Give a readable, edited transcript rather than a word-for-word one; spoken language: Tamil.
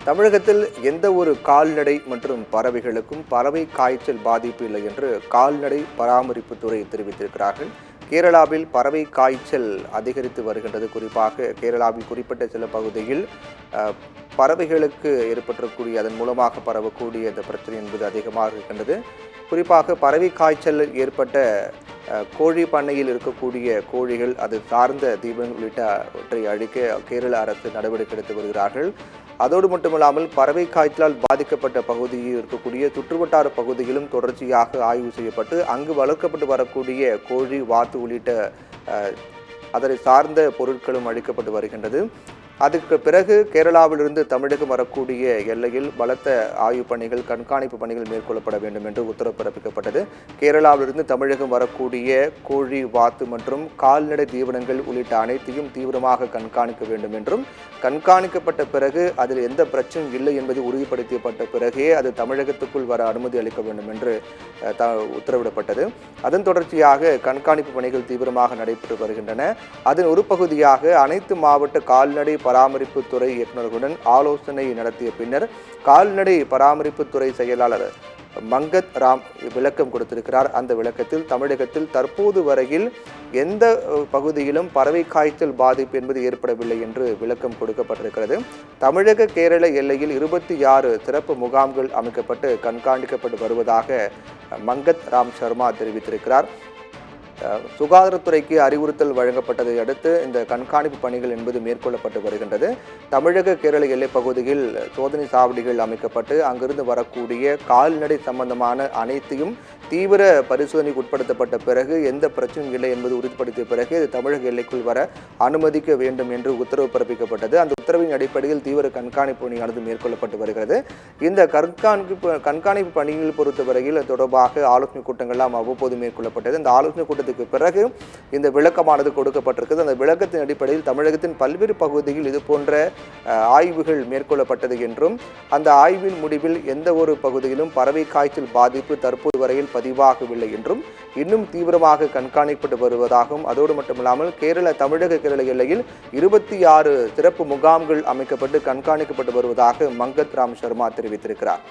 தமிழகத்தில் எந்த ஒரு கால்நடை மற்றும் பறவைகளுக்கும் பறவை காய்ச்சல் பாதிப்பு இல்லை என்று கால்நடை பராமரிப்புத்துறை தெரிவித்திருக்கிறார்கள். கேரளாவில் பறவை காய்ச்சல் அதிகரித்து வருகின்றது. குறிப்பாக கேரளாவில் குறிப்பிட்ட சில பகுதியில் பறவைகளுக்கு ஏற்பட்டிருக்கக்கூடிய அதன் மூலமாக பரவக்கூடிய இந்த பிரச்சனை என்பது அதிகமாக இருக்கின்றது. குறிப்பாக பறவை காய்ச்சல் ஏற்பட்ட கோழி பண்ணையில் இருக்கக்கூடிய கோழிகள் அது சார்ந்த தீபங்கள் உள்ளிட்டவற்றை அழிக்க கேரள அரசு நடவடிக்கை எடுத்து வருகிறார்கள். அதோடு மட்டுமில்லாமல் பறவை காய்ச்சலால் பாதிக்கப்பட்ட பகுதியில் இருக்கக்கூடிய சுற்றுவட்டார பகுதியிலும் தொடர்ச்சியாக ஆய்வு செய்யப்பட்டு அங்கு வளர்க்கப்பட்டு வரக்கூடிய கோழி வாத்து உள்ளிட்ட அதனை சார்ந்த பொருட்களும் அழிக்கப்பட்டு வருகின்றது. அதுக்கு பிறகு கேரளாவிலிருந்து தமிழகம் வரக்கூடிய எல்லையில் பலத்த ஆய்வு பணிகள் கண்காணிப்பு பணிகள் மேற்கொள்ளப்பட வேண்டும் என்று உத்தரவு பிறப்பிக்கப்பட்டது. கேரளாவிலிருந்து தமிழகம் வரக்கூடிய கோழி வாத்து மற்றும் கால்நடை தீவனங்கள் உள்ளிட்ட அனைத்தையும் தீவிரமாக கண்காணிக்க வேண்டும் என்றும் கண்காணிக்கப்பட்ட பிறகு அதில் எந்த பிரச்சனையும் இல்லை என்பதை உறுதிப்படுத்தப்பட்ட பிறகே அது தமிழகத்துக்குள் வர அனுமதி அளிக்க வேண்டும் என்று உத்தரவிடப்பட்டது. அதன் தொடர்ச்சியாக கண்காணிப்பு பணிகள் தீவிரமாக நடைபெற்று வருகின்றன. அதன் ஒரு பகுதியாக அனைத்து மாவட்ட கால்நடை பராமரிப்புத்துறை இயக்குநர்களுடன் ஆலோசனை நடத்திய பின்னர் கால்நடை பராமரிப்புத்துறை செயலாளர் மங்கத் ராம் விளக்கம் கொடுத்திருக்கிறார். அந்த விளக்கத்தில் தமிழகத்தில் தற்போது வரையில் எந்த பகுதியிலும் பறவை காய்ச்சல் பாதிப்பு என்பது ஏற்படவில்லை என்று விளக்கம் கொடுக்கப்பட்டிருக்கிறது. தமிழக கேரள எல்லையில் 26 சிறப்பு முகாம்கள் அமைக்கப்பட்டு கண்காணிக்கப்பட்டு வருவதாக மங்கத் ராம் சர்மா தெரிவித்திருக்கிறார். சுகாதாரத்துறைக்கு அறிவுறுத்தல் வழங்கப்பட்டதை அடுத்து இந்த கண்காணிப்பு பணிகள் என்பது மேற்கொள்ளப்பட்டு வருகின்றது. தமிழக கேரள எல்லைப் பகுதியில் சோதனை சாவடிகள் அமைக்கப்பட்டு அங்கிருந்து வரக்கூடிய கால்நடை சம்பந்தமான அனைத்தையும் தீவிர பரிசோதனைக்கு உட்படுத்தப்பட்ட பிறகு எந்த பிரச்சனையும் இல்லை என்பது உறுதிப்படுத்திய பிறகு இது தமிழக எல்லைக்குள் வர அனுமதிக்க வேண்டும் என்று உத்தரவு பிறப்பிக்கப்பட்டது. அந்த உத்தரவின் அடிப்படையில் தீவிர கண்காணிப்பு பணியானது மேற்கொள்ளப்பட்டு வருகிறது. இந்த கண்காணிப்பு பணிகள் பொறுத்தவரையில் தொடர்பாக ஆலோசனை கூட்டங்கள்லாம் அவ்வப்போது மேற்கொள்ளப்பட்டது. இந்த ஆலோசனை கூட்டத்துக்கு பிறகு இந்த விளக்கமானது கொடுக்கப்பட்டிருக்கிறது. அந்த விளக்கத்தின் அடிப்படையில் தமிழகத்தின் பல்வேறு பகுதியில் இது போன்ற ஆய்வுகள் மேற்கொள்ளப்பட்டது என்றும் அந்த ஆய்வின் முடிவில் எந்த ஒரு பகுதியிலும் பறவை காய்ச்சல் பாதிப்பு தற்போது வரையில் பதிவாகவில்லை என்றும் இன்னும் தீவிரமாக கண்காணிக்கப்பட்டு வருவதாகவும் அதோடு மட்டுமில்லாமல் தமிழக கேரள எல்லையில் 26 சிறப்பு முகாம்கள் அமைக்கப்பட்டு கண்காணிக்கப்பட்டு வருவதாக மங்கத் ராம் சர்மா தெரிவித்திருக்கிறார்.